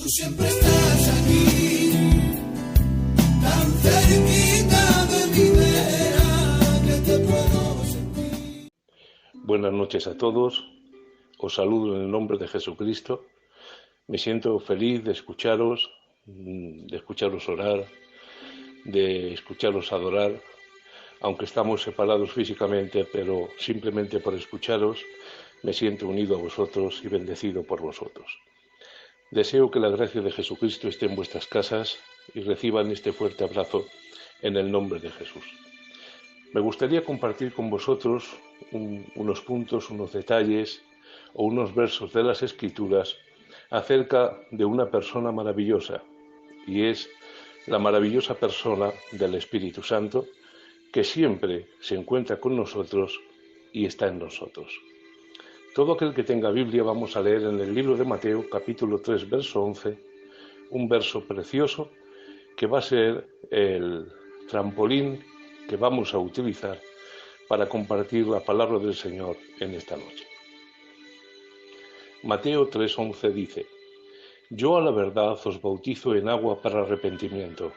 Tú siempre estás aquí, tan cerquita de mi vera, que te puedo sentir. Buenas noches a todos, os saludo en el nombre de Jesucristo. Me siento feliz de escucharos orar, de escucharos adorar, aunque estamos separados físicamente, pero simplemente por escucharos me siento unido a vosotros y bendecido por vosotros. Deseo que la gracia de Jesucristo esté en vuestras casas y reciban este fuerte abrazo en el nombre de Jesús. Me gustaría compartir con vosotros unos puntos, unos detalles o unos versos de las Escrituras acerca de una persona maravillosa, y es la maravillosa persona del Espíritu Santo, que siempre se encuentra con nosotros y está en nosotros. Todo aquel que tenga Biblia, vamos a leer en el libro de Mateo, capítulo 3, verso 11, un verso precioso que va a ser el trampolín que vamos a utilizar para compartir la palabra del Señor en esta noche. Mateo 3:11 dice: Yo a la verdad os bautizo en agua para arrepentimiento,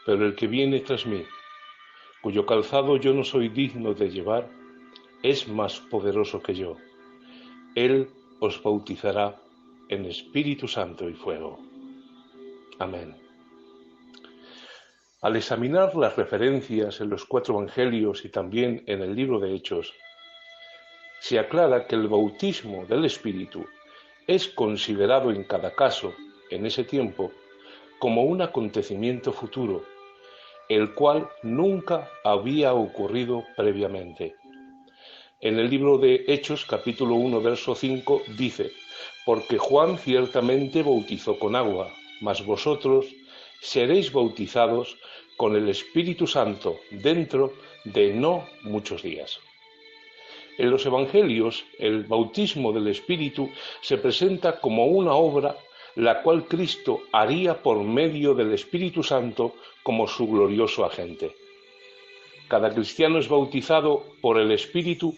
pero el que viene tras mí, cuyo calzado yo no soy digno de llevar, es más poderoso que yo. Él os bautizará en Espíritu Santo y fuego. Amén. Al examinar las referencias en los 4 evangelios y también en el libro de Hechos, se aclara que el bautismo del Espíritu es considerado en cada caso, en ese tiempo, como un acontecimiento futuro, el cual nunca había ocurrido previamente. En el libro de Hechos, capítulo 1, verso 5, dice: Porque Juan ciertamente bautizó con agua, mas vosotros seréis bautizados con el Espíritu Santo dentro de no muchos días. En los Evangelios, el bautismo del Espíritu se presenta como una obra la cual Cristo haría por medio del Espíritu Santo como su glorioso agente. Cada cristiano es bautizado por el Espíritu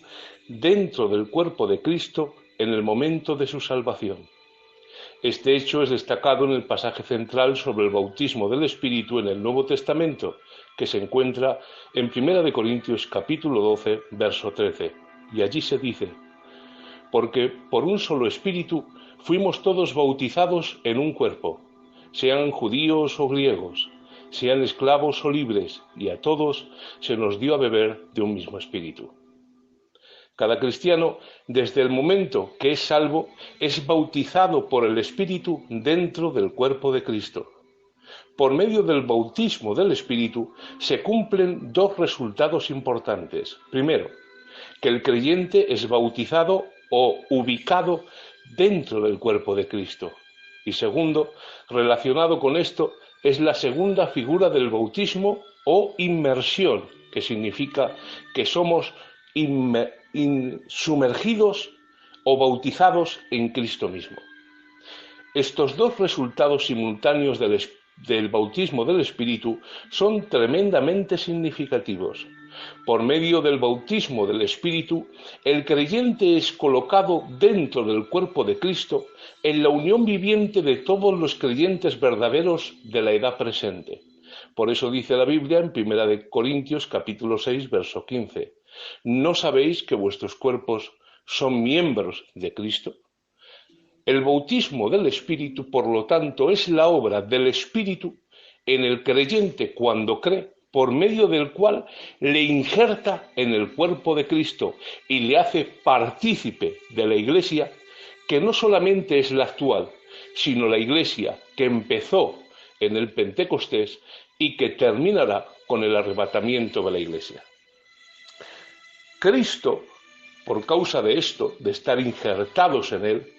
dentro del cuerpo de Cristo en el momento de su salvación. Este hecho es destacado en el pasaje central sobre el bautismo del Espíritu en el Nuevo Testamento, que se encuentra en 1 Corintios capítulo 12, verso 13, y allí se dice: Porque por un solo Espíritu fuimos todos bautizados en un cuerpo, sean judíos o griegos, sean esclavos o libres, y a todos se nos dio a beber de un mismo espíritu. Cada cristiano, desde el momento que es salvo, es bautizado por el Espíritu dentro del cuerpo de Cristo. Por medio del bautismo del Espíritu se cumplen 2 resultados importantes. Primero, que el creyente es bautizado o ubicado dentro del cuerpo de Cristo. Y segundo, relacionado con esto, es la segunda figura del bautismo o inmersión, que significa que somos sumergidos o bautizados en Cristo mismo. Estos 2 resultados simultáneos del bautismo del Espíritu son tremendamente significativos. Por medio del bautismo del Espíritu, el creyente es colocado dentro del cuerpo de Cristo en la unión viviente de todos los creyentes verdaderos de la edad presente. Por eso dice la Biblia en 1 Corintios capítulo 6, verso 15: ¿No sabéis que vuestros cuerpos son miembros de Cristo? El bautismo del Espíritu, por lo tanto, es la obra del Espíritu en el creyente cuando cree, por medio del cual le injerta en el cuerpo de Cristo y le hace partícipe de la Iglesia, que no solamente es la actual, sino la Iglesia que empezó en el Pentecostés y que terminará con el arrebatamiento de la Iglesia. Cristo, por causa de esto, de estar injertados en él,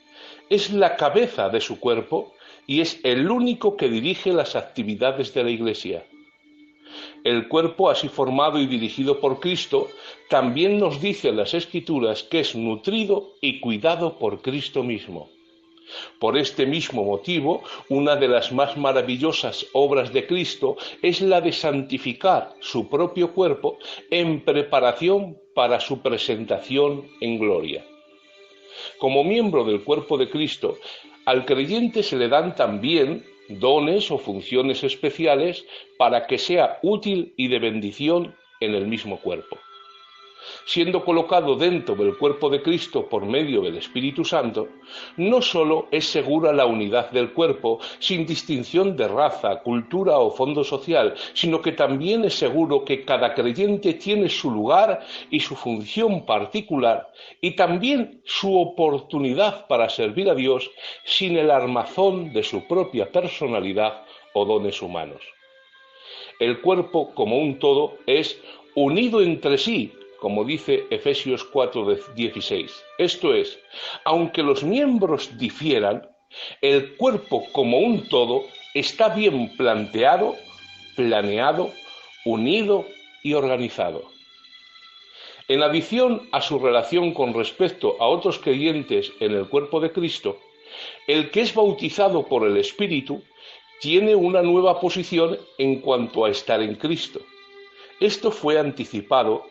es la cabeza de su cuerpo y es el único que dirige las actividades de la Iglesia. El cuerpo así formado y dirigido por Cristo también nos dice en las Escrituras que es nutrido y cuidado por Cristo mismo. Por este mismo motivo, una de las más maravillosas obras de Cristo es la de santificar su propio cuerpo en preparación para su presentación en gloria. Como miembro del cuerpo de Cristo, al creyente se le dan también dones o funciones especiales para que sea útil y de bendición en el mismo cuerpo. Siendo colocado dentro del cuerpo de Cristo por medio del Espíritu Santo, no sólo es segura la unidad del cuerpo, sin distinción de raza, cultura o fondo social, sino que también es seguro que cada creyente tiene su lugar y su función particular, y también su oportunidad para servir a Dios sin el armazón de su propia personalidad o dones humanos. El cuerpo como un todo es unido entre sí, como dice Efesios 4:16. Esto es, aunque los miembros difieran, el cuerpo como un todo está bien planteado, planeado, unido y organizado. En adición a su relación con respecto a otros creyentes en el cuerpo de Cristo, el que es bautizado por el Espíritu tiene una nueva posición en cuanto a estar en Cristo. Esto fue anticipado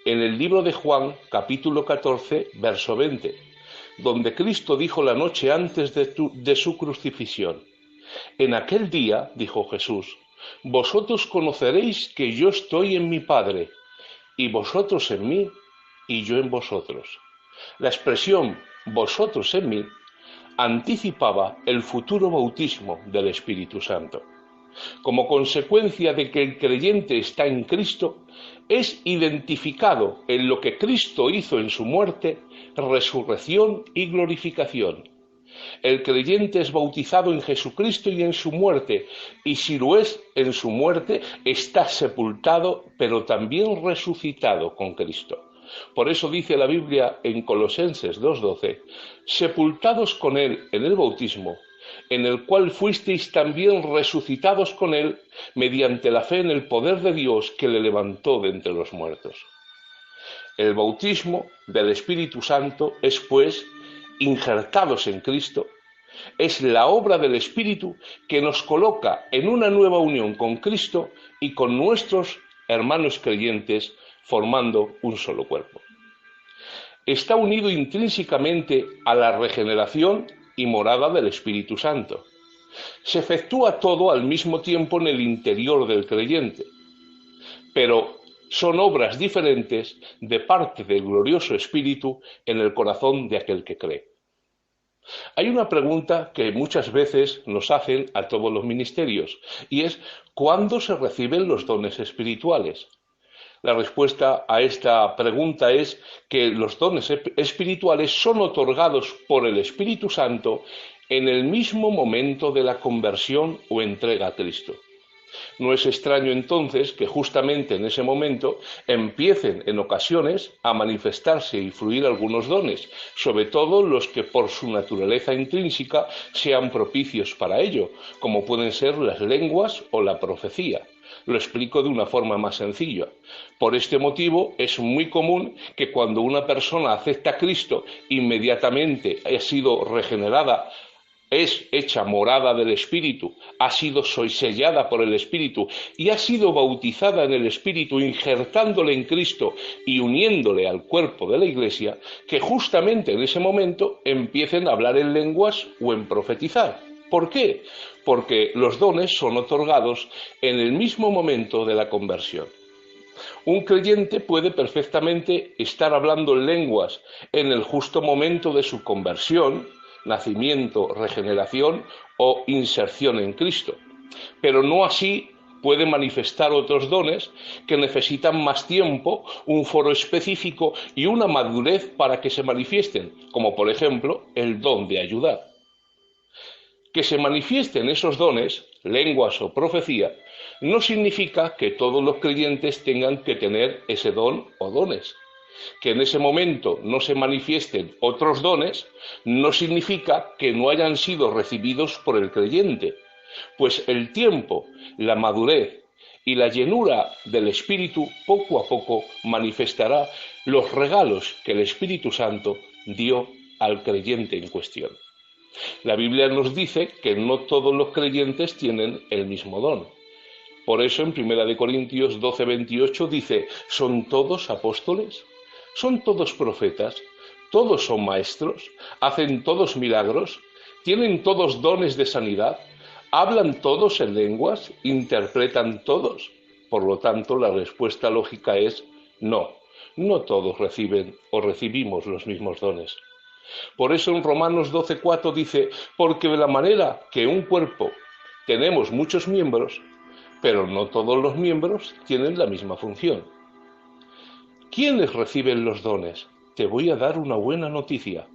en el libro de Juan, capítulo 14, verso 20, donde Cristo dijo la noche antes de su crucifixión: en aquel día, dijo Jesús, vosotros conoceréis que yo estoy en mi Padre, y vosotros en mí, y yo en vosotros. La expresión vosotros en mí anticipaba el futuro bautismo del Espíritu Santo. Como consecuencia de que el creyente está en Cristo, es identificado en lo que Cristo hizo en su muerte, resurrección y glorificación. El creyente es bautizado en Jesucristo y en su muerte, y si lo es en su muerte, está sepultado, pero también resucitado con Cristo. Por eso dice la Biblia en Colosenses 2:12, sepultados con Él en el bautismo, en el cual fuisteis también resucitados con Él mediante la fe en el poder de Dios que le levantó de entre los muertos. El bautismo del Espíritu Santo es, pues, injertados en Cristo, es la obra del Espíritu que nos coloca en una nueva unión con Cristo y con nuestros hermanos creyentes, formando un solo cuerpo. Está unido intrínsecamente a la regeneración y morada del Espíritu Santo. Se efectúa todo al mismo tiempo en el interior del creyente, pero son obras diferentes de parte del glorioso Espíritu en el corazón de aquel que cree. Hay una pregunta que muchas veces nos hacen a todos los ministerios, y es ¿cuándo se reciben los dones espirituales? La respuesta a esta pregunta es que los dones espirituales son otorgados por el Espíritu Santo en el mismo momento de la conversión o entrega a Cristo. No es extraño entonces que justamente en ese momento empiecen en ocasiones a manifestarse y fluir algunos dones, sobre todo los que por su naturaleza intrínseca sean propicios para ello, como pueden ser las lenguas o la profecía. Lo explico de una forma más sencilla. Por este motivo es muy común que cuando una persona acepta a Cristo, inmediatamente ha sido regenerada, es hecha morada del Espíritu, ha sido sellada por el Espíritu y ha sido bautizada en el Espíritu, injertándole en Cristo y uniéndole al cuerpo de la Iglesia, que justamente en ese momento empiecen a hablar en lenguas o en profetizar. ¿Por qué? Porque los dones son otorgados en el mismo momento de la conversión. Un creyente puede perfectamente estar hablando en lenguas en el justo momento de su conversión, nacimiento, regeneración o inserción en Cristo, pero no así puede manifestar otros dones que necesitan más tiempo, un foro específico y una madurez para que se manifiesten, como por ejemplo el don de ayudar. Que se manifiesten esos dones, lenguas o profecía, no significa que todos los creyentes tengan que tener ese don o dones. Que en ese momento no se manifiesten otros dones no significa que no hayan sido recibidos por el creyente, pues el tiempo, la madurez y la llenura del Espíritu poco a poco manifestará los regalos que el Espíritu Santo dio al creyente en cuestión. La Biblia nos dice que no todos los creyentes tienen el mismo don. Por eso en 1 Corintios 12:28 dice, ¿son todos apóstoles? ¿Son todos profetas? ¿Todos son maestros? ¿Hacen todos milagros? ¿Tienen todos dones de sanidad? ¿Hablan todos en lenguas? ¿Interpretan todos? Por lo tanto, la respuesta lógica es no. No todos reciben o recibimos los mismos dones. Por eso en Romanos 12:4 dice, porque de la manera que un cuerpo tenemos muchos miembros, pero no todos los miembros tienen la misma función. ¿Quiénes reciben los dones? Te voy a dar una buena noticia.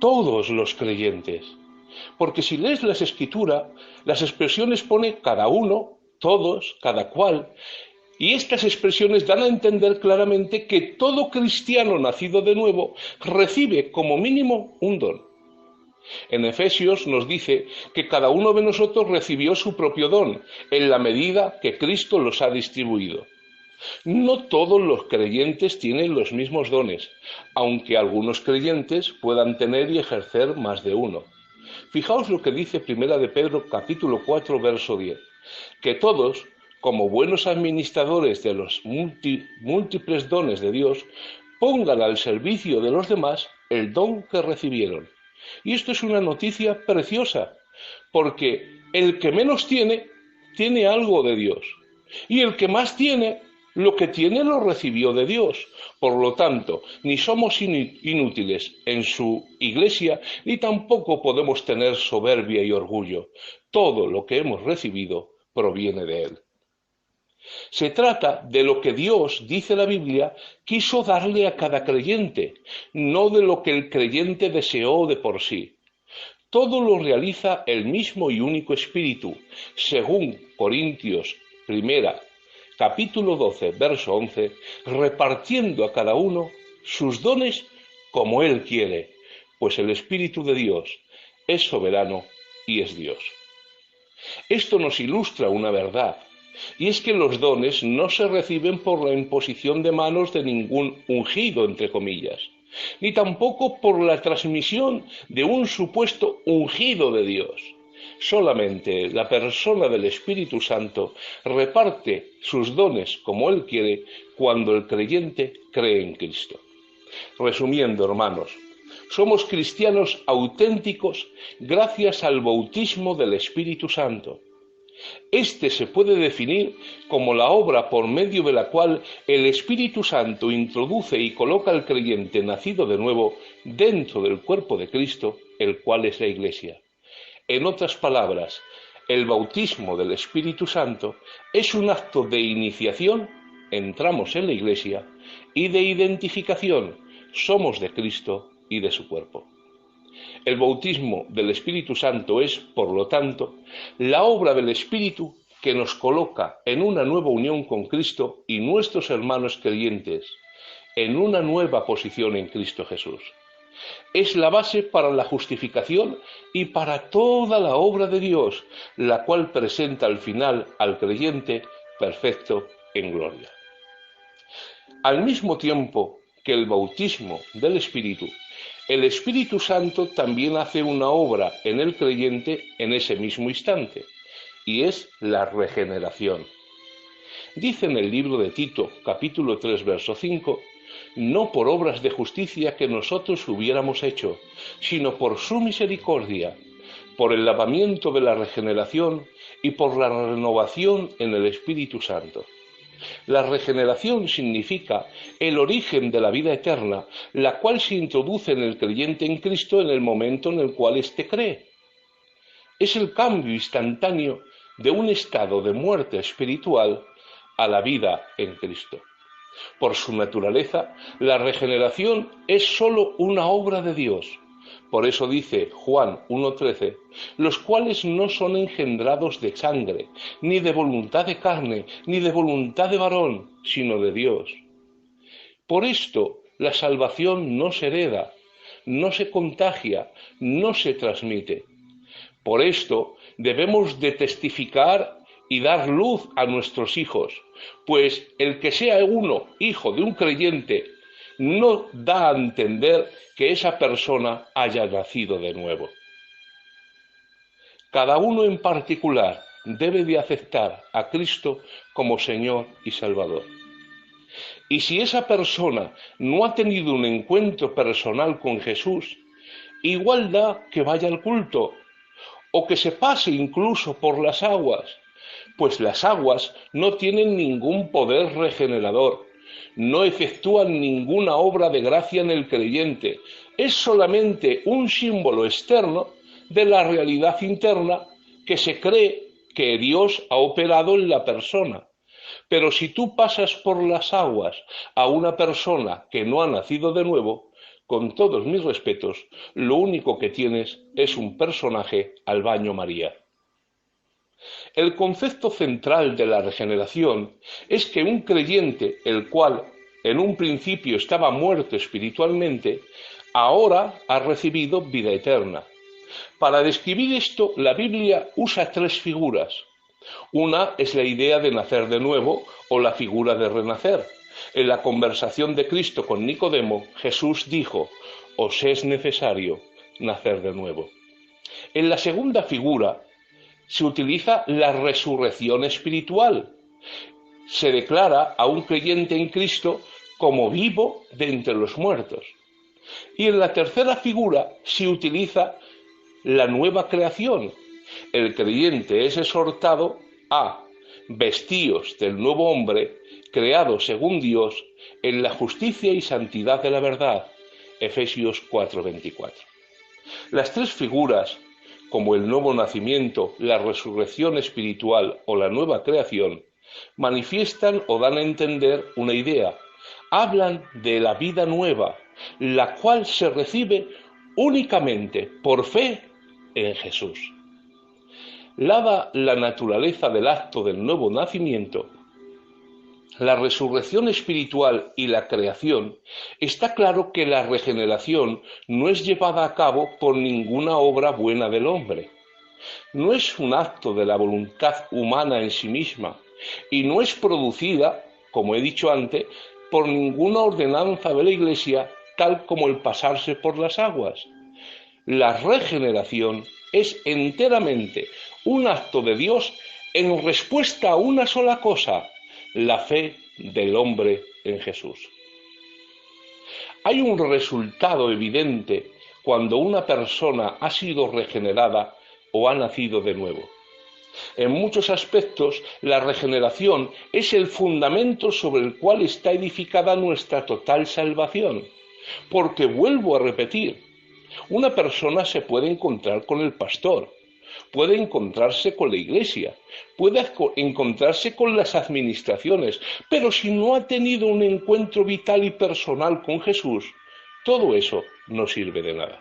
Todos los creyentes. Porque si lees las Escrituras, las expresiones pone cada uno, todos, cada cual, y estas expresiones dan a entender claramente que todo cristiano nacido de nuevo recibe como mínimo un don. En Efesios nos dice que cada uno de nosotros recibió su propio don, en la medida que Cristo los ha distribuido. No todos los creyentes tienen los mismos dones, aunque algunos creyentes puedan tener y ejercer más de uno. Fijaos lo que dice 1 de Pedro capítulo 4 verso 10, que todos, como buenos administradores de los múltiples dones de Dios, pongan al servicio de los demás el don que recibieron. Y esto es una noticia preciosa, porque el que menos tiene, tiene algo de Dios, y el que más tiene, lo que tiene lo recibió de Dios. Por lo tanto, ni somos inútiles en su iglesia, ni tampoco podemos tener soberbia y orgullo. Todo lo que hemos recibido proviene de Él. Se trata de lo que Dios, dice la Biblia, quiso darle a cada creyente, no de lo que el creyente deseó de por sí. Todo lo realiza el mismo y único Espíritu, según Corintios 1, capítulo 12, verso 11, repartiendo a cada uno sus dones como Él quiere, pues el Espíritu de Dios es soberano y es Dios. Esto nos ilustra una verdad, y es que los dones no se reciben por la imposición de manos de ningún ungido, entre comillas, ni tampoco por la transmisión de un supuesto ungido de Dios. Solamente la persona del Espíritu Santo reparte sus dones como Él quiere cuando el creyente cree en Cristo. Resumiendo, hermanos, somos cristianos auténticos gracias al bautismo del Espíritu Santo. Este se puede definir como la obra por medio de la cual el Espíritu Santo introduce y coloca al creyente nacido de nuevo dentro del cuerpo de Cristo, el cual es la Iglesia. En otras palabras, el bautismo del Espíritu Santo es un acto de iniciación, entramos en la Iglesia, y de identificación, somos de Cristo y de su cuerpo. El bautismo del Espíritu Santo es, por lo tanto, la obra del Espíritu que nos coloca en una nueva unión con Cristo y nuestros hermanos creyentes, en una nueva posición en Cristo Jesús. Es la base para la justificación y para toda la obra de Dios, la cual presenta al final al creyente perfecto en gloria. Al mismo tiempo que el bautismo del Espíritu, el Espíritu Santo también hace una obra en el creyente en ese mismo instante, y es la regeneración. Dice en el libro de Tito, capítulo 3, verso 5, no por obras de justicia que nosotros hubiéramos hecho, sino por su misericordia, por el lavamiento de la regeneración y por la renovación en el Espíritu Santo. La regeneración significa el origen de la vida eterna, la cual se introduce en el creyente en Cristo en el momento en el cual éste cree. Es el cambio instantáneo de un estado de muerte espiritual a la vida en Cristo. Por su naturaleza, la regeneración es sólo una obra de Dios. Por eso dice Juan 1:13, los cuales no son engendrados de sangre, ni de voluntad de carne, ni de voluntad de varón, sino de Dios. Por esto, la salvación no se hereda, no se contagia, no se transmite. Por esto, debemos de testificar y dar luz a nuestros hijos, pues el que sea uno hijo de un creyente no da a entender que esa persona haya nacido de nuevo. Cada uno en particular debe de aceptar a Cristo como Señor y Salvador. Y si esa persona no ha tenido un encuentro personal con Jesús, igual da que vaya al culto, o que se pase incluso por las aguas, pues las aguas no tienen ningún poder regenerador, no efectúan ninguna obra de gracia en el creyente, es solamente un símbolo externo de la realidad interna que se cree que Dios ha operado en la persona. Pero si tú pasas por las aguas a una persona que no ha nacido de nuevo, con todos mis respetos, lo único que tienes es un personaje al baño María. El concepto central de la regeneración es que un creyente, el cual en un principio estaba muerto espiritualmente, ahora ha recibido vida eterna. Para describir esto, la Biblia usa tres figuras. Una es la idea de nacer de nuevo o la figura de renacer. En la conversación de Cristo con Nicodemo, Jesús dijo: «Os es necesario nacer de nuevo». En la segunda figura se utiliza la resurrección espiritual. Se declara a un creyente en Cristo como vivo de entre los muertos. Y en la tercera figura se utiliza la nueva creación. El creyente es exhortado a vestíos del nuevo hombre, creado según Dios, en la justicia y santidad de la verdad. Efesios 4:24. Las tres figuras, como el nuevo nacimiento, la resurrección espiritual o la nueva creación, manifiestan o dan a entender una idea. Hablan de la vida nueva, la cual se recibe únicamente por fe en Jesús. Dada la naturaleza del acto del nuevo nacimiento, la resurrección espiritual y la creación, está claro que la regeneración no es llevada a cabo por ninguna obra buena del hombre. No es un acto de la voluntad humana en sí misma y no es producida, como he dicho antes, por ninguna ordenanza de la Iglesia, tal como el pasarse por las aguas. La regeneración es enteramente un acto de Dios en respuesta a una sola cosa: la fe del hombre en Jesús. Hay un resultado evidente cuando una persona ha sido regenerada o ha nacido de nuevo. En muchos aspectos, la regeneración es el fundamento sobre el cual está edificada nuestra total salvación. Porque, vuelvo a repetir, una persona se puede encontrar con el pastor, puede encontrarse con la iglesia, puede encontrarse con las administraciones, pero si no ha tenido un encuentro vital y personal con Jesús, todo eso no sirve de nada.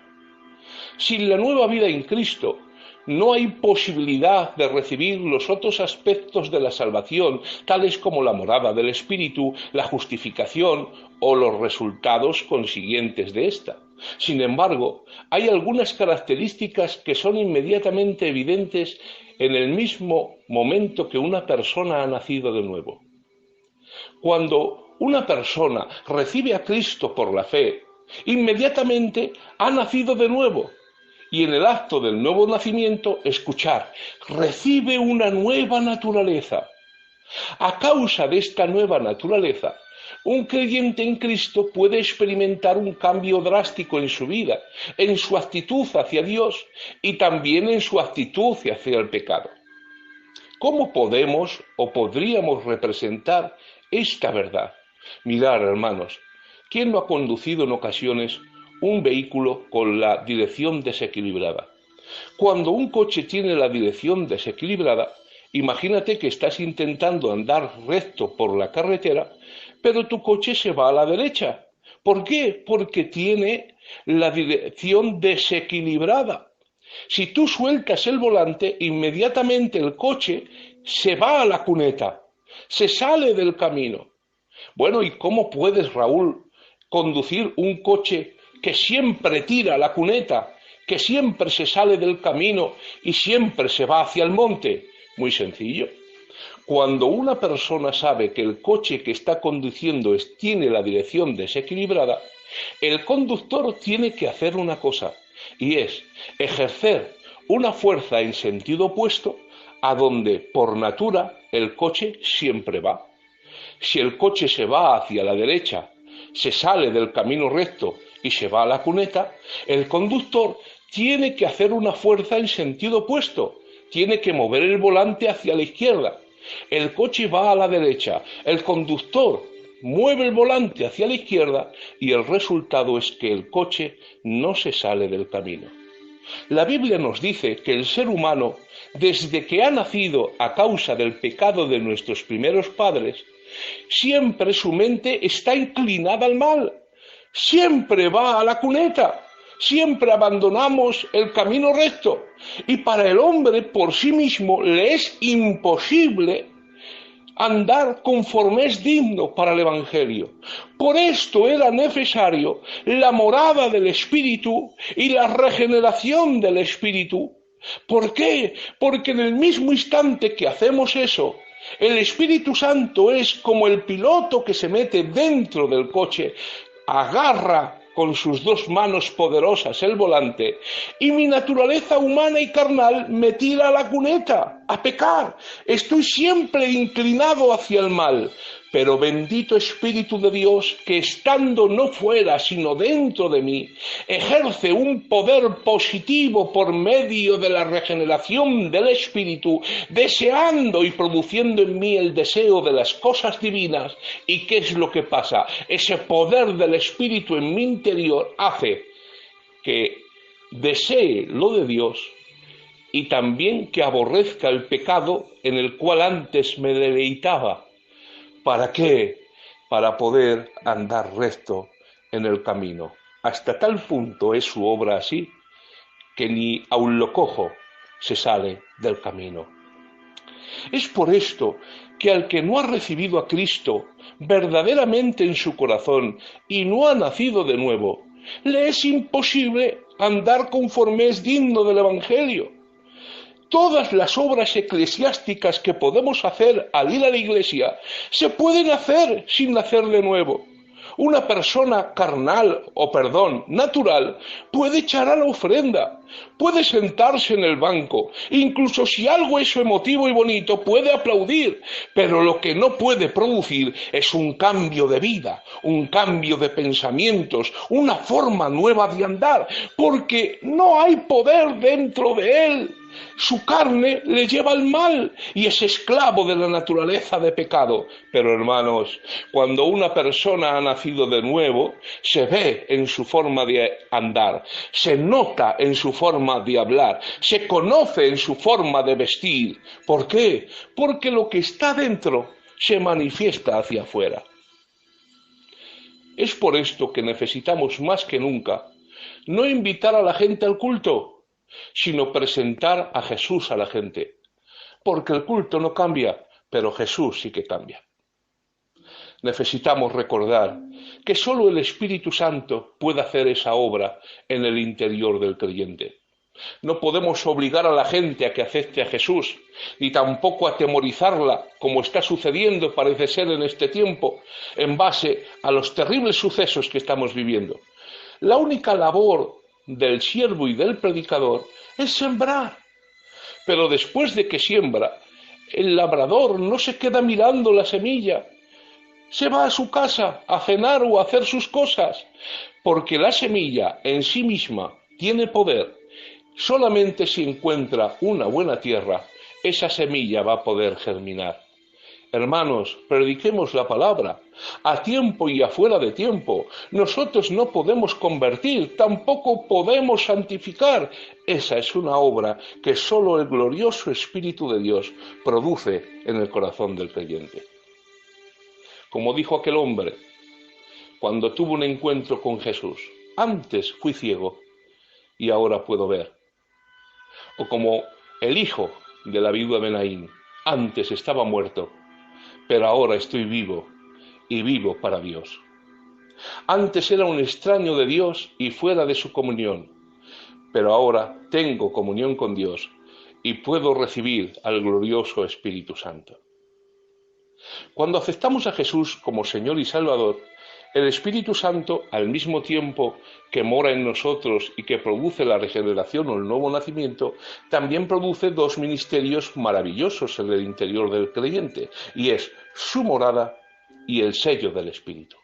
Sin la nueva vida en Cristo, no hay posibilidad de recibir los otros aspectos de la salvación, tales como la morada del Espíritu, la justificación o los resultados consiguientes de esta. Sin embargo, hay algunas características que son inmediatamente evidentes en el mismo momento que una persona ha nacido de nuevo. Cuando una persona recibe a Cristo por la fe, inmediatamente ha nacido de nuevo. Y en el acto del nuevo nacimiento, escuchar, recibe una nueva naturaleza. A causa de esta nueva naturaleza, un creyente en Cristo puede experimentar un cambio drástico en su vida, en su actitud hacia Dios y también en su actitud hacia el pecado. ¿Cómo podemos o podríamos representar esta verdad? Mirad, hermanos, ¿quién no ha conducido en ocasiones un vehículo con la dirección desequilibrada? Cuando un coche tiene la dirección desequilibrada, imagínate que estás intentando andar recto por la carretera, pero tu coche se va a la derecha. ¿Por qué? Porque tiene la dirección desequilibrada. Si tú sueltas el volante, inmediatamente el coche se va a la cuneta, se sale del camino. Bueno, ¿y cómo puedes, Raúl, conducir un coche que siempre tira la cuneta, que siempre se sale del camino y siempre se va hacia el monte? Muy sencillo. Cuando una persona sabe que el coche que está conduciendo tiene la dirección desequilibrada, el conductor tiene que hacer una cosa, y es ejercer una fuerza en sentido opuesto a donde, por natura, el coche siempre va. Si el coche se va hacia la derecha, se sale del camino recto y se va a la cuneta, el conductor tiene que hacer una fuerza en sentido opuesto, tiene que mover el volante hacia la izquierda. El coche va a la derecha, el conductor mueve el volante hacia la izquierda y el resultado es que el coche no se sale del camino. La Biblia nos dice que el ser humano, desde que ha nacido a causa del pecado de nuestros primeros padres, siempre su mente está inclinada al mal, siempre va a la cuneta, siempre abandonamos el camino recto y para el hombre por sí mismo le es imposible andar conforme es digno para el Evangelio. Por esto era necesario la morada del Espíritu y la regeneración del Espíritu. ¿Por qué? Porque en el mismo instante que hacemos eso, el Espíritu Santo es como el piloto que se mete dentro del coche, agarra con sus dos manos poderosas el volante, y mi naturaleza humana y carnal me tira a la cuneta, a pecar. Estoy siempre inclinado hacia el mal, pero bendito Espíritu de Dios, que estando no fuera, sino dentro de mí, ejerce un poder positivo por medio de la regeneración del Espíritu, deseando y produciendo en mí el deseo de las cosas divinas. ¿Y qué es lo que pasa? Ese poder del Espíritu en mi interior hace que desee lo de Dios y también que aborrezca el pecado en el cual antes me deleitaba. ¿Para qué? Para poder andar recto en el camino. Hasta tal punto es su obra así, que ni aun lo cojo se sale del camino. Es por esto que al que no ha recibido a Cristo verdaderamente en su corazón y no ha nacido de nuevo, le es imposible andar conforme es digno del Evangelio. Todas las obras eclesiásticas que podemos hacer al ir a la iglesia se pueden hacer sin nacer de nuevo. Una persona natural, puede echar a la ofrenda, puede sentarse en el banco, incluso si algo es emotivo y bonito, puede aplaudir, pero lo que no puede producir es un cambio de vida, un cambio de pensamientos, una forma nueva de andar, porque no hay poder dentro de él. Su carne le lleva al mal y es esclavo de la naturaleza de pecado. Pero hermanos, cuando una persona ha nacido de nuevo, se ve en su forma de andar, se nota en su forma de hablar, se conoce en su forma de vestir. ¿Por qué? Porque lo que está dentro se manifiesta hacia afuera. Es por esto que necesitamos más que nunca no invitar a la gente al culto, sino presentar a Jesús a la gente, porque el culto no cambia, pero Jesús sí que cambia. Necesitamos recordar que solo el Espíritu Santo puede hacer esa obra en el interior del creyente. No podemos obligar a la gente a que acepte a Jesús, ni tampoco atemorizarla, como está sucediendo, parece ser, en este tiempo, en base a los terribles sucesos que estamos viviendo. La única labor del siervo y del predicador es sembrar, pero después de que siembra, el labrador no se queda mirando la semilla, se va a su casa a cenar o a hacer sus cosas, porque la semilla en sí misma tiene poder. Solamente si encuentra una buena tierra, esa semilla va a poder germinar. Hermanos, prediquemos la palabra, a tiempo y afuera de tiempo. Nosotros no podemos convertir, tampoco podemos santificar. Esa es una obra que solo el glorioso Espíritu de Dios produce en el corazón del creyente. Como dijo aquel hombre, cuando tuvo un encuentro con Jesús, antes fui ciego y ahora puedo ver. O como el hijo de la viuda de Naín, antes estaba muerto, pero ahora estoy vivo, y vivo para Dios. Antes era un extraño de Dios y fuera de su comunión, pero ahora tengo comunión con Dios y puedo recibir al glorioso Espíritu Santo. Cuando aceptamos a Jesús como Señor y Salvador, el Espíritu Santo, al mismo tiempo que mora en nosotros y que produce la regeneración o el nuevo nacimiento, también produce dos ministerios maravillosos en el interior del creyente, y es su morada y el sello del Espíritu.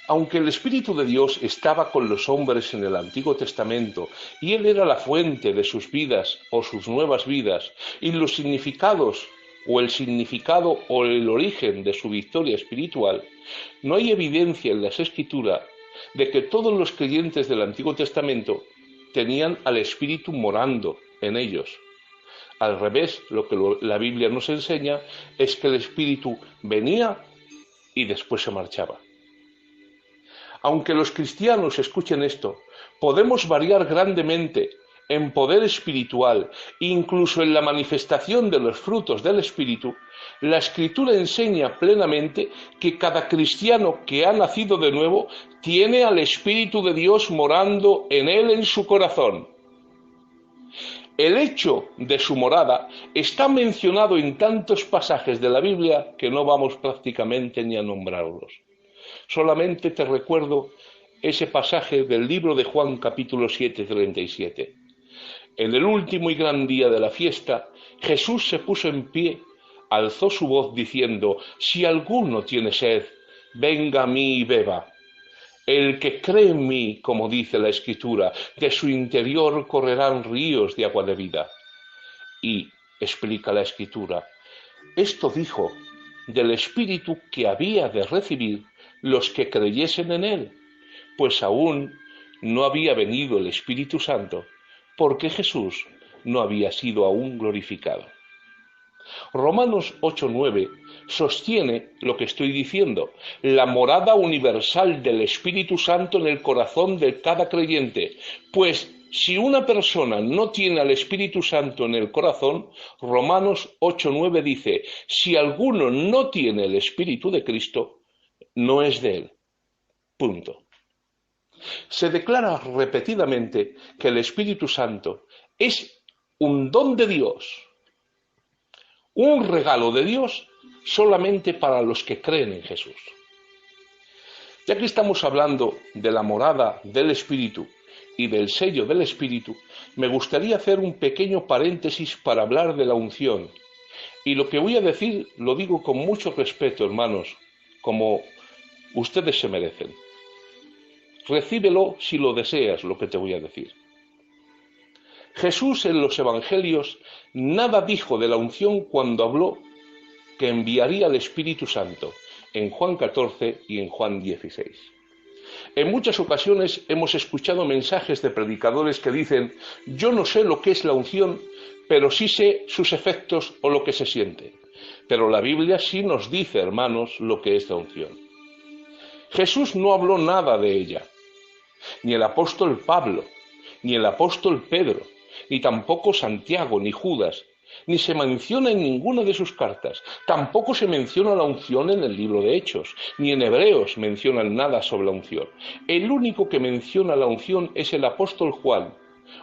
Aunque el Espíritu de Dios estaba con los hombres en el Antiguo Testamento y Él era la fuente de sus vidas o sus nuevas vidas y los significados o el significado o el origen de su victoria espiritual, no hay evidencia en las Escrituras de que todos los creyentes del Antiguo Testamento tenían al Espíritu morando en ellos. Al revés, lo que la Biblia nos enseña es que el Espíritu venía y después se marchaba. Aunque los cristianos escuchen esto, podemos variar grandemente en poder espiritual, incluso en la manifestación de los frutos del Espíritu. La Escritura enseña plenamente que cada cristiano que ha nacido de nuevo tiene al Espíritu de Dios morando en él, en su corazón. El hecho de su morada está mencionado en tantos pasajes de la Biblia que no vamos prácticamente ni a nombrarlos. Solamente te recuerdo ese pasaje del libro de Juan capítulo 7, 37. En el último y gran día de la fiesta, Jesús se puso en pie, alzó su voz diciendo: si alguno tiene sed, venga a mí y beba. El que cree en mí, como dice la Escritura, de su interior correrán ríos de agua de vida. Y, explica la Escritura, esto dijo del Espíritu que había de recibir los que creyesen en él, pues aún no había venido el Espíritu Santo, porque Jesús no había sido aún glorificado. Romanos 8:9 sostiene lo que estoy diciendo, la morada universal del Espíritu Santo en el corazón de cada creyente, pues si una persona no tiene al Espíritu Santo en el corazón, Romanos 8:9 dice, si alguno no tiene el Espíritu de Cristo, no es de él. Punto. Se declara repetidamente que el Espíritu Santo es un don de Dios, un regalo de Dios solamente para los que creen en Jesús. Ya que estamos hablando de la morada del Espíritu y del sello del Espíritu, me gustaría hacer un pequeño paréntesis para hablar de la unción. Y lo que voy a decir lo digo con mucho respeto, hermanos, como ustedes se merecen. Recíbelo si lo deseas, lo que te voy a decir. Jesús en los Evangelios nada dijo de la unción cuando habló que enviaría al Espíritu Santo, en Juan 14 y en Juan 16. En muchas ocasiones hemos escuchado mensajes de predicadores que dicen, yo no sé lo que es la unción, pero sí sé sus efectos o lo que se siente. Pero la Biblia sí nos dice, hermanos, lo que es la unción. Jesús no habló nada de ella, ni el apóstol Pablo, ni el apóstol Pedro, ni tampoco Santiago, ni Judas, ni se menciona en ninguna de sus cartas. Tampoco se menciona la unción en el libro de Hechos, ni en Hebreos mencionan nada sobre la unción. El único que menciona la unción es el apóstol Juan,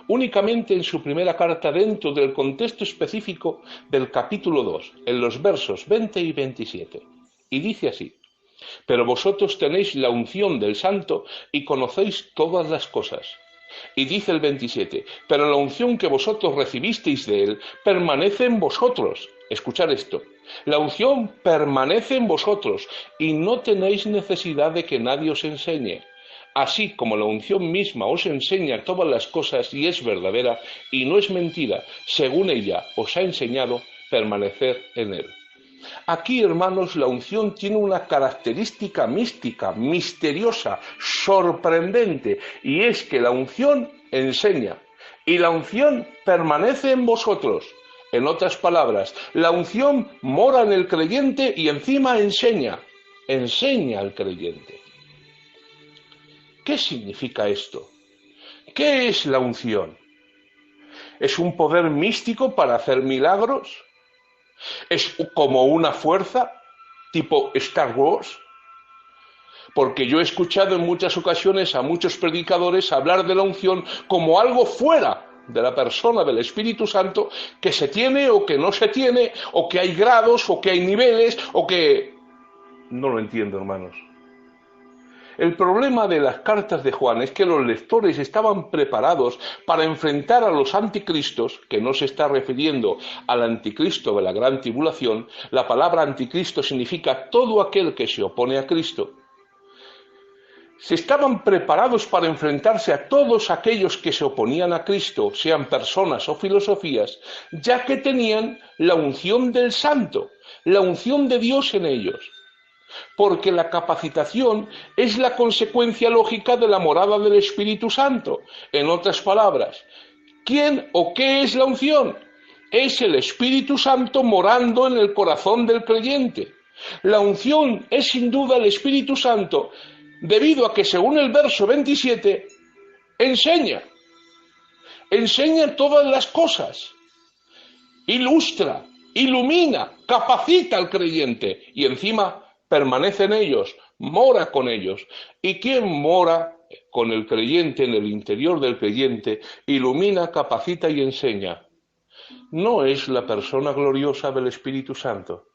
únicamente en su primera carta dentro del contexto específico del capítulo 2, en los versos 20 y 27. Y dice así, pero vosotros tenéis la unción del Santo y conocéis todas las cosas. Y dice el 27, pero la unción que vosotros recibisteis de él permanece en vosotros. Escuchad esto, la unción permanece en vosotros y no tenéis necesidad de que nadie os enseñe. Así como la unción misma os enseña todas las cosas y es verdadera y no es mentira, según ella os ha enseñado, permanecer en él. Aquí, hermanos, la unción tiene una característica mística, misteriosa, sorprendente, y es que la unción enseña, y la unción permanece en vosotros. En otras palabras, la unción mora en el creyente y encima enseña al creyente. ¿Qué significa esto? ¿Qué es la unción? ¿Es un poder místico para hacer milagros? ¿Es como una fuerza tipo Star Wars? Porque yo he escuchado en muchas ocasiones a muchos predicadores hablar de la unción como algo fuera de la persona del Espíritu Santo, que se tiene o que no se tiene, o que hay grados, o que hay niveles, o que... No lo entiendo, hermanos. El problema de las cartas de Juan es que los lectores estaban preparados para enfrentar a los anticristos, que no se está refiriendo al anticristo de la gran tribulación. La palabra anticristo significa todo aquel que se opone a Cristo. se estaban preparados para enfrentarse a todos aquellos que se oponían a Cristo, sean personas o filosofías, ya que tenían la unción del Santo, la unción de Dios en ellos. Porque la capacitación es la consecuencia lógica de la morada del Espíritu Santo. En otras palabras, ¿quién o qué es la unción? Es el Espíritu Santo morando en el corazón del creyente. La unción es sin duda el Espíritu Santo, debido a que, según el verso 27, enseña todas las cosas, ilustra, ilumina, capacita al creyente y encima permanece en ellos, mora con ellos. ¿Y quién mora con el creyente en el interior del creyente? Ilumina, capacita y enseña. No es la persona gloriosa del Espíritu Santo.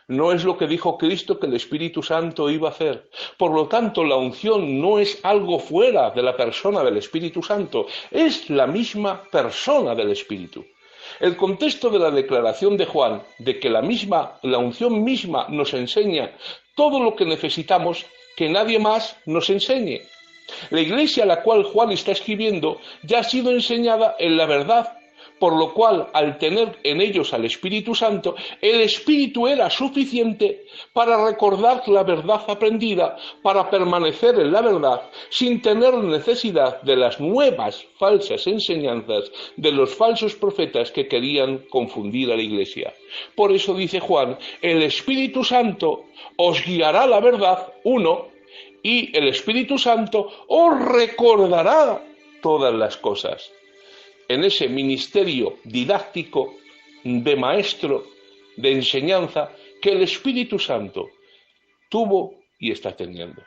No es lo que dijo Cristo que el Espíritu Santo iba a hacer. Por lo tanto, la unción no es algo fuera de la persona del Espíritu Santo, es la misma persona del Espíritu. El contexto de la declaración de Juan, de que la unción misma nos enseña todo lo que necesitamos, que nadie más nos enseñe. La iglesia a la cual Juan está escribiendo ya ha sido enseñada en la verdad, por lo cual, al tener en ellos al Espíritu Santo, el Espíritu era suficiente para recordar la verdad aprendida, para permanecer en la verdad, sin tener necesidad de las nuevas falsas enseñanzas de los falsos profetas que querían confundir a la iglesia. Por eso dice Juan, el Espíritu Santo os guiará la verdad, y el Espíritu Santo os recordará todas las cosas. En ese ministerio didáctico de maestro, de enseñanza, que el Espíritu Santo tuvo y está teniendo.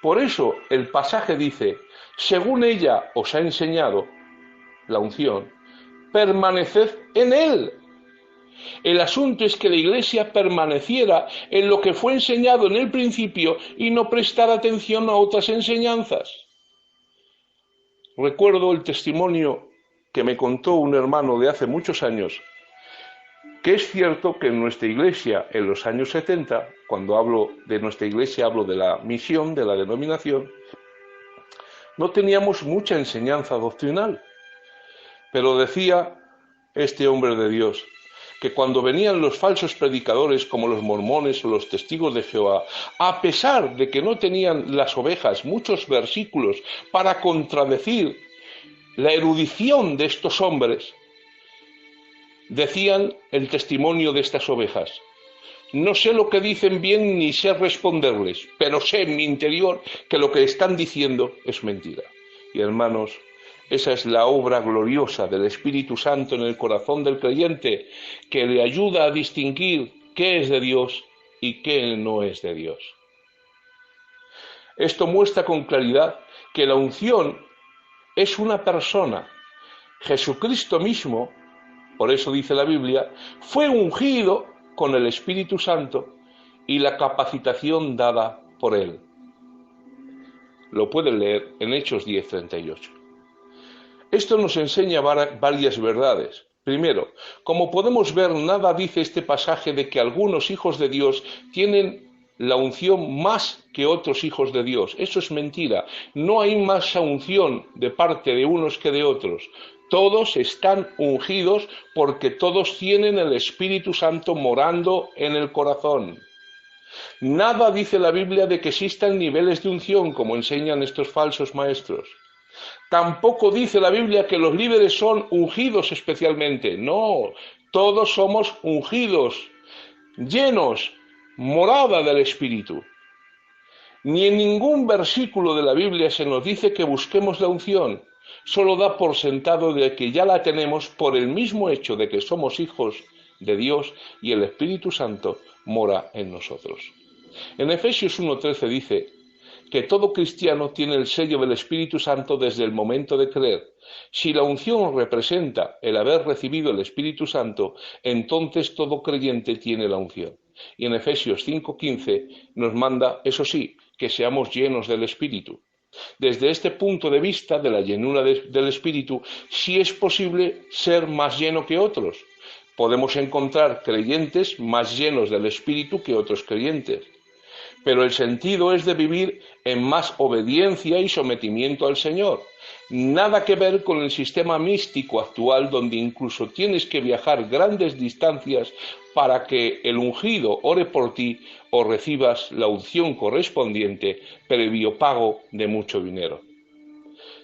Por eso el pasaje dice, según ella os ha enseñado la unción, permaneced en él. El asunto es que la Iglesia permaneciera en lo que fue enseñado en el principio y no prestara atención a otras enseñanzas. Recuerdo el testimonio que me contó un hermano de hace muchos años, que es cierto que en nuestra iglesia, en los años 70, cuando hablo de nuestra iglesia, hablo de la misión, de la denominación, no teníamos mucha enseñanza doctrinal. Pero decía este hombre de Dios, que cuando venían los falsos predicadores como los mormones o los testigos de Jehová, a pesar de que no tenían las ovejas muchos versículos para contradecir la erudición de estos hombres, decían el testimonio de estas ovejas. No sé lo que dicen bien ni sé responderles, pero sé en mi interior que lo que están diciendo es mentira. Y hermanos, esa es la obra gloriosa del Espíritu Santo en el corazón del creyente, que le ayuda a distinguir qué es de Dios y qué no es de Dios. Esto muestra con claridad que la unción es una persona. Jesucristo mismo, por eso dice la Biblia, fue ungido con el Espíritu Santo y la capacitación dada por él. Lo pueden leer en Hechos 10:38. Esto nos enseña varias verdades. Primero, como podemos ver, nada dice este pasaje de que algunos hijos de Dios tienen la unción más que otros hijos de Dios. Eso es mentira. No hay más unción de parte de unos que de otros. Todos están ungidos porque todos tienen el Espíritu Santo morando en el corazón. Nada dice la Biblia de que existan niveles de unción como enseñan estos falsos maestros. Tampoco dice la Biblia que los líderes son ungidos especialmente. No, todos somos ungidos, llenos, morada del Espíritu. Ni en ningún versículo de la Biblia se nos dice que busquemos la unción. Solo da por sentado de que ya la tenemos por el mismo hecho de que somos hijos de Dios y el Espíritu Santo mora en nosotros. En Efesios 1:13 dice que todo cristiano tiene el sello del Espíritu Santo desde el momento de creer. Si la unción representa el haber recibido el Espíritu Santo, entonces todo creyente tiene la unción. Y en Efesios 5:15 nos manda, eso sí, que seamos llenos del Espíritu. Desde este punto de vista de la llenura del Espíritu, sí es posible ser más lleno que otros. Podemos encontrar creyentes más llenos del Espíritu que otros creyentes. pero el sentido es de vivir en más obediencia y sometimiento al Señor. Nada que ver con el sistema místico actual, donde incluso tienes que viajar grandes distancias para que el ungido ore por ti o recibas la unción correspondiente previo pago de mucho dinero.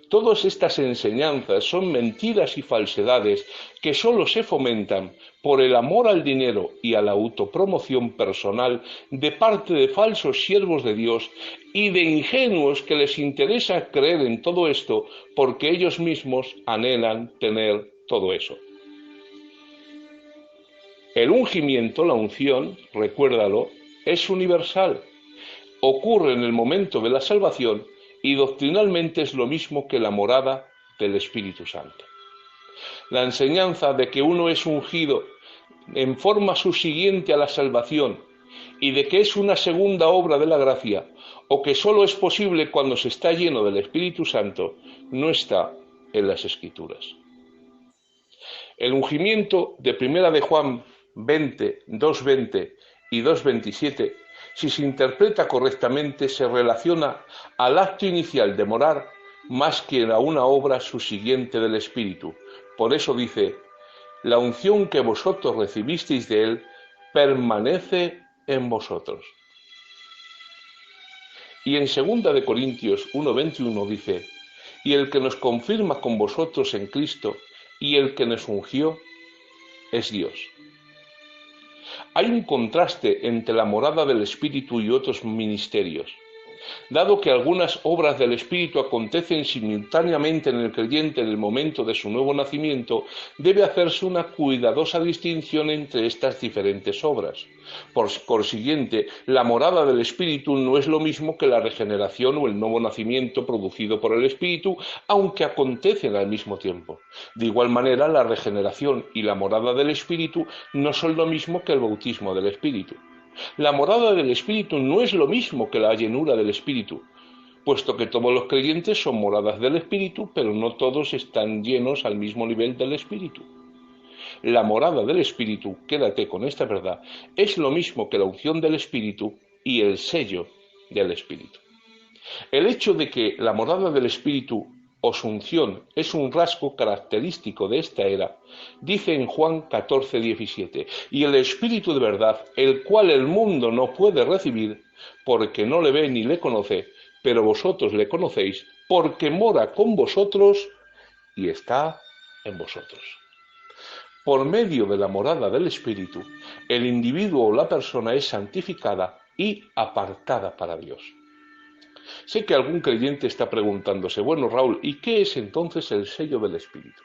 Todas estas enseñanzas son mentiras y falsedades que sólo se fomentan por el amor al dinero y a la autopromoción personal de parte de falsos siervos de Dios y de ingenuos que les interesa creer en todo esto porque ellos mismos anhelan tener todo eso. El ungimiento, la unción, recuérdalo, es universal. Ocurre en el momento de la salvación y doctrinalmente es lo mismo que la morada del Espíritu Santo. La enseñanza de que uno es ungido en forma subsiguiente a la salvación y de que es una segunda obra de la gracia o que sólo es posible cuando se está lleno del Espíritu Santo no está en las Escrituras. El ungimiento de 1 de Juan 20, 2:20 y 2:27, si se interpreta correctamente, se relaciona al acto inicial de morar más que a una obra subsiguiente del Espíritu. Por eso dice, la unción que vosotros recibisteis de Él permanece en vosotros. Y en 2 de Corintios 1:21 dice, y el que nos confirma con vosotros en Cristo y el que nos ungió es Dios. Hay un contraste entre la morada del Espíritu y otros ministerios. Dado que algunas obras del Espíritu acontecen simultáneamente en el creyente en el momento de su nuevo nacimiento, debe hacerse una cuidadosa distinción entre estas diferentes obras. Por consiguiente, la morada del Espíritu no es lo mismo que la regeneración o el nuevo nacimiento producido por el Espíritu, aunque acontecen al mismo tiempo. De igual manera, la regeneración y la morada del Espíritu no son lo mismo que el bautismo del Espíritu. La morada del Espíritu no es lo mismo que la llenura del Espíritu, puesto que todos los creyentes son moradas del Espíritu, pero no todos están llenos al mismo nivel del Espíritu. La morada del Espíritu, quédate con esta verdad, es lo mismo que la unción del Espíritu y el sello del Espíritu. El hecho de que la morada del Espíritu o su unción es un rasgo característico de esta era, dice en Juan 14:17, y el Espíritu de verdad, el cual el mundo no puede recibir, porque no le ve ni le conoce, pero vosotros le conocéis, porque mora con vosotros y está en vosotros. Por medio de la morada del Espíritu, el individuo o la persona es santificada y apartada para Dios. Sé que algún creyente está preguntándose, bueno, Raúl, ¿y qué es entonces el sello del Espíritu?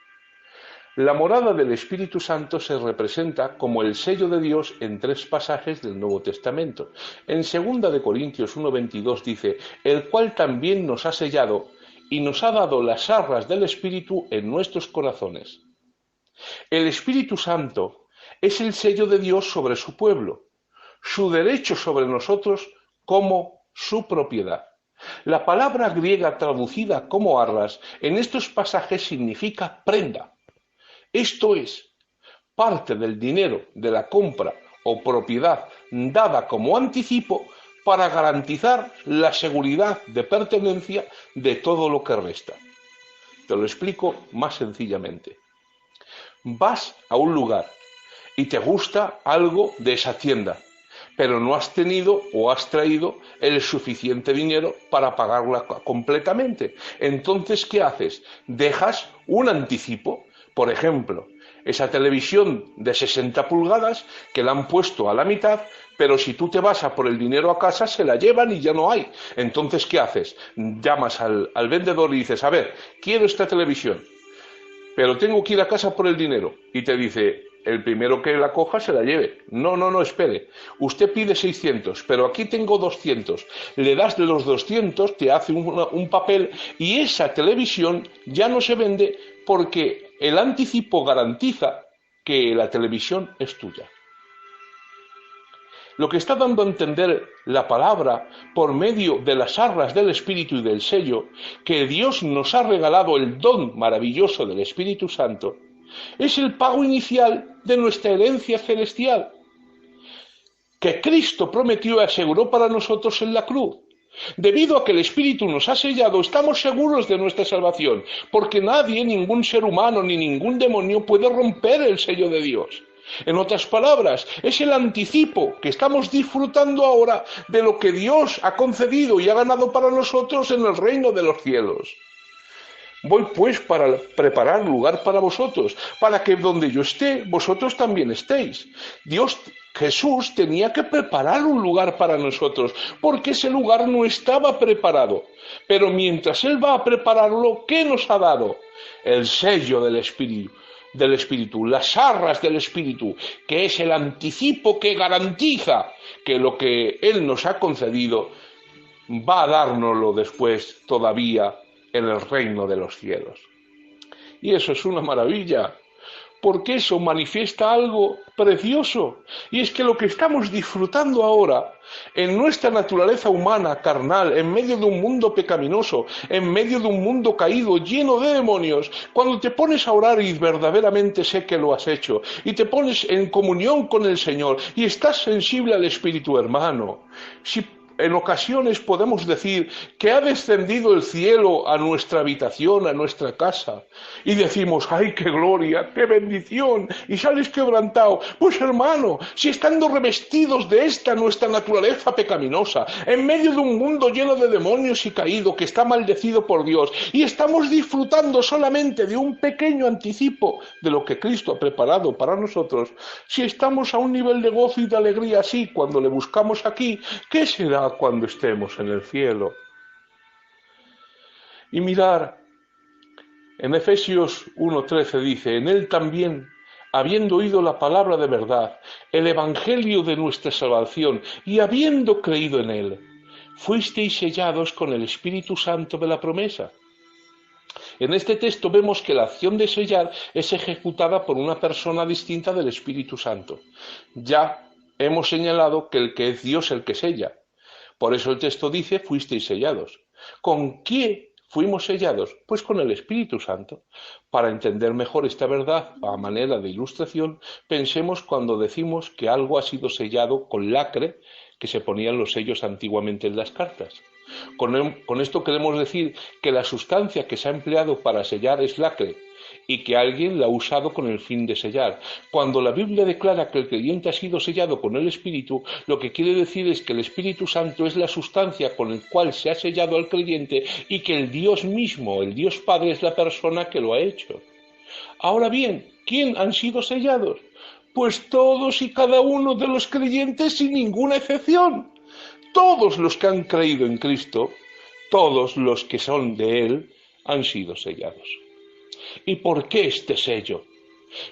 La morada del Espíritu Santo se representa como el sello de Dios en 3 pasajes del Nuevo Testamento. En 2 de Corintios 1:22 dice, el cual también nos ha sellado y nos ha dado las arras del Espíritu en nuestros corazones. El Espíritu Santo es el sello de Dios sobre su pueblo, su derecho sobre nosotros como su propiedad. La palabra griega traducida como arras en estos pasajes significa prenda. Esto es, parte del dinero de la compra o propiedad dada como anticipo para garantizar la seguridad de pertenencia de todo lo que resta. Te lo explico más sencillamente. Vas a un lugar y te gusta algo de esa tienda, pero no has tenido o has traído el suficiente dinero para pagarla completamente. Entonces, ¿qué haces? Dejas un anticipo. Por ejemplo, esa televisión de 60 pulgadas que la han puesto a la mitad, pero si tú te vas a por el dinero a casa, se la llevan y ya no hay. Entonces, ¿qué haces? Llamas al vendedor y dices, a ver, quiero esta televisión, pero tengo que ir a casa por el dinero. Y te dice, el primero que la coja se la lleve. No, espere. Usted pide 600, pero aquí tengo 200. Le das de los 200, te hace un papel y esa televisión ya no se vende porque el anticipo garantiza que la televisión es tuya. Lo que está dando a entender la palabra por medio de las arras del Espíritu y del sello, que Dios nos ha regalado el don maravilloso del Espíritu Santo, es el pago inicial de nuestra herencia celestial. que Cristo prometió y aseguró para nosotros en la cruz. Debido a que el Espíritu nos ha sellado, estamos seguros de nuestra salvación, porque nadie, ningún ser humano ni ningún demonio puede romper el sello de Dios. En otras palabras, es el anticipo que estamos disfrutando ahora de lo que Dios ha concedido y ha ganado para nosotros en el reino de los cielos. Voy pues para preparar lugar para vosotros, para que donde yo esté, vosotros también estéis. Jesús tenía que preparar un lugar para nosotros, porque ese lugar no estaba preparado. Pero mientras Él va a prepararlo, ¿qué nos ha dado? El sello del Espíritu, las arras del Espíritu, que es el anticipo que garantiza que lo que Él nos ha concedido va a dárnoslo después todavía en el reino de los cielos. Y eso es una maravilla, porque eso manifiesta algo precioso, y es que lo que estamos disfrutando ahora, en nuestra naturaleza humana, carnal, en medio de un mundo pecaminoso, en medio de un mundo caído, lleno de demonios, cuando te pones a orar y verdaderamente sé que lo has hecho, y te pones en comunión con el Señor, y estás sensible al Espíritu, hermano, si en ocasiones podemos decir que ha descendido el cielo a nuestra habitación, a nuestra casa, y decimos, ¡ay, qué gloria, qué bendición! Y sales quebrantado. Pues hermano, si estando revestidos de esta nuestra naturaleza pecaminosa, en medio de un mundo lleno de demonios y caído, que está maldecido por Dios, y estamos disfrutando solamente de un pequeño anticipo de lo que Cristo ha preparado para nosotros, si estamos a un nivel de gozo y de alegría así cuando le buscamos aquí, ¿qué será cuando estemos en el cielo? Y mirar, en Efesios 1:13 dice, en él también, habiendo oído la palabra de verdad, el evangelio de nuestra salvación, y habiendo creído en él, fuisteis sellados con el Espíritu Santo de la promesa. En este texto vemos que la acción de sellar es ejecutada por una persona distinta del Espíritu Santo. Ya hemos señalado que es Dios el que sella. Por eso el texto dice, fuisteis sellados. ¿Con qué fuimos sellados? Pues con el Espíritu Santo. Para entender mejor esta verdad, a manera de ilustración, pensemos cuando decimos que algo ha sido sellado con lacre, que se ponían los sellos antiguamente en las cartas. Con esto queremos decir que la sustancia que se ha empleado para sellar es lacre, y que alguien la ha usado con el fin de sellar. Cuando la Biblia declara que el creyente ha sido sellado con el Espíritu, lo que quiere decir es que el Espíritu Santo es la sustancia con la cual se ha sellado al creyente y que el Dios mismo, el Dios Padre, es la persona que lo ha hecho. Ahora bien, ¿quién han sido sellados? Pues todos y cada uno de los creyentes sin ninguna excepción. Todos los que han creído en Cristo, todos los que son de Él, han sido sellados. ¿Y por qué este sello?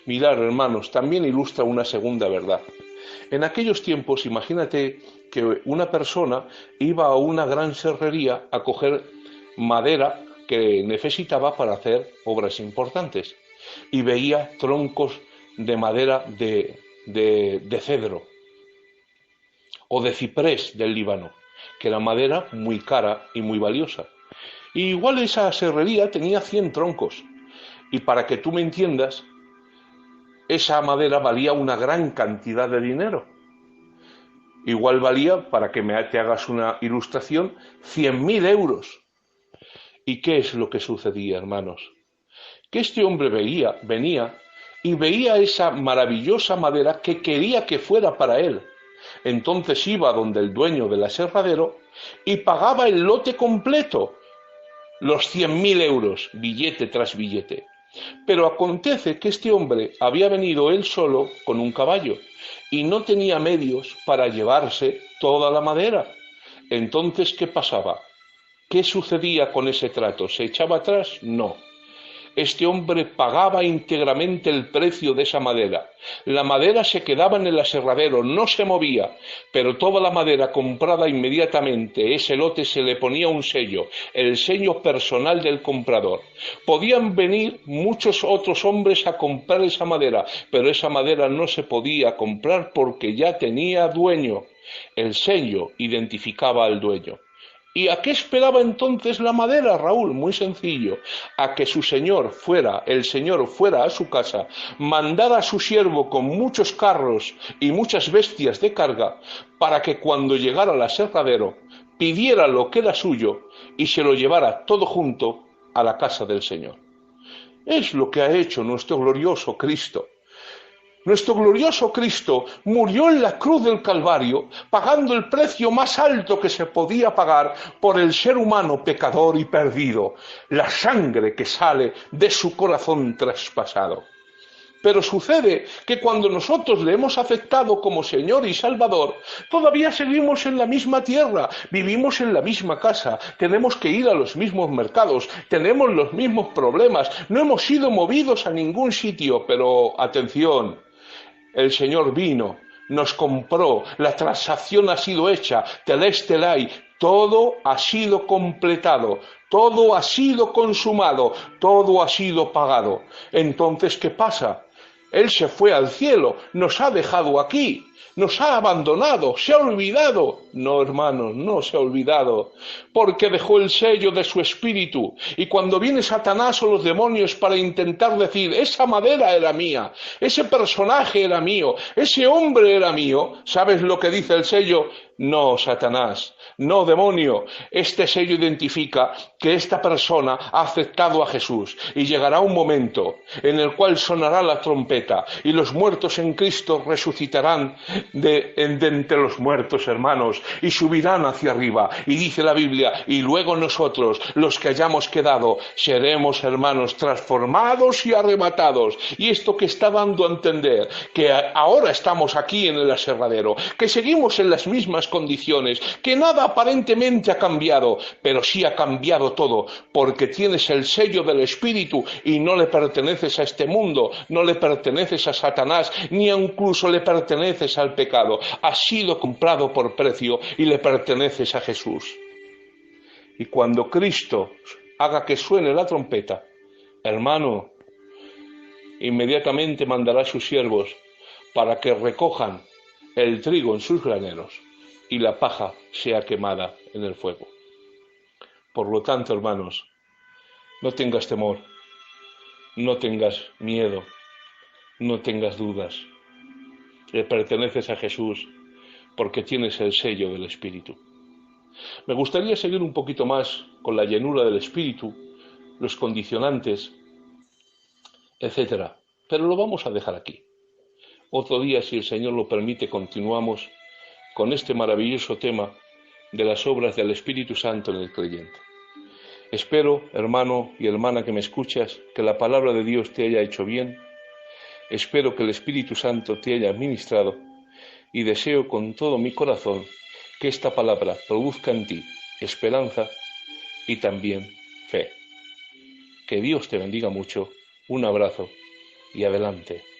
Mirad, hermanos, también ilustra una segunda verdad. En aquellos tiempos, imagínate que una persona iba a una gran serrería a coger madera que necesitaba para hacer obras importantes y veía troncos de madera de cedro o de ciprés del Líbano, que era madera muy cara y muy valiosa. Y igual esa serrería tenía 100 troncos. Y para que tú me entiendas, esa madera valía una gran cantidad de dinero. Igual valía, para que te hagas una ilustración, 100.000 euros. ¿Y qué es lo que sucedía, hermanos? Que este hombre venía y veía esa maravillosa madera que quería que fuera para él. Entonces iba donde el dueño del aserradero y pagaba el lote completo, los 100.000 euros, billete tras billete. Pero acontece que este hombre había venido él solo con un caballo y no tenía medios para llevarse toda la madera. Entonces, ¿qué pasaba? ¿Qué sucedía con ese trato? ¿Se echaba atrás? No. Este hombre pagaba íntegramente el precio de esa madera. La madera se quedaba en el aserradero, no se movía, pero toda la madera comprada inmediatamente, ese lote se le ponía un sello, el sello personal del comprador. Podían venir muchos otros hombres a comprar esa madera, pero esa madera no se podía comprar porque ya tenía dueño. El sello identificaba al dueño. ¿Y a qué esperaba entonces la madera, Raúl? Muy sencillo, a que el señor fuera a su casa, mandara a su siervo con muchos carros y muchas bestias de carga, para que cuando llegara al aserradero pidiera lo que era suyo y se lo llevara todo junto a la casa del Señor. Es lo que ha hecho nuestro glorioso Cristo. Nuestro glorioso Cristo murió en la cruz del Calvario, pagando el precio más alto que se podía pagar por el ser humano pecador y perdido, la sangre que sale de su corazón traspasado. Pero sucede que cuando nosotros le hemos aceptado como Señor y Salvador, todavía seguimos en la misma tierra, vivimos en la misma casa, tenemos que ir a los mismos mercados, tenemos los mismos problemas, no hemos sido movidos a ningún sitio, pero atención, el Señor vino, nos compró, la transacción ha sido hecha, telestelai, todo ha sido completado, todo ha sido consumado, todo ha sido pagado. Entonces, ¿qué pasa? Él se fue al cielo, nos ha dejado aquí, nos ha abandonado, se ha olvidado. No, hermanos, no se ha olvidado, porque dejó el sello de su espíritu. Y cuando viene Satanás o los demonios para intentar decir, esa madera era mía, ese personaje era mío, ese hombre era mío, ¿sabes lo que dice el sello? No, Satanás, no, demonio, este sello identifica que esta persona ha aceptado a Jesús y llegará un momento en el cual sonará la trompeta y los muertos en Cristo resucitarán de entre los muertos, hermanos, y subirán hacia arriba. Y dice la Biblia, y luego nosotros, los que hayamos quedado, seremos, hermanos, transformados y arrebatados. Y esto que está dando a entender, que ahora estamos aquí en el aserradero, que seguimos en las mismas condiciones, que nada aparentemente ha cambiado, pero sí ha cambiado todo, porque tienes el sello del Espíritu y no le perteneces a este mundo, no le perteneces a Satanás, ni incluso le perteneces al pecado. Has sido comprado por precio y le perteneces a Jesús. Y cuando Cristo haga que suene la trompeta, hermano, inmediatamente mandará a sus siervos para que recojan el trigo en sus graneros y la paja sea quemada en el fuego. Por lo tanto, hermanos, no tengas temor, no tengas miedo, no tengas dudas. Le perteneces a Jesús porque tienes el sello del Espíritu. Me gustaría seguir un poquito más con la llenura del Espíritu, los condicionantes, etcétera, pero lo vamos a dejar aquí. Otro día, si el Señor lo permite, continuamos con este maravilloso tema de las obras del Espíritu Santo en el creyente. Espero, hermano y hermana que me escuchas, que la palabra de Dios te haya hecho bien. Espero que el Espíritu Santo te haya ministrado y deseo con todo mi corazón que esta palabra produzca en ti esperanza y también fe. Que Dios te bendiga mucho. Un abrazo y adelante.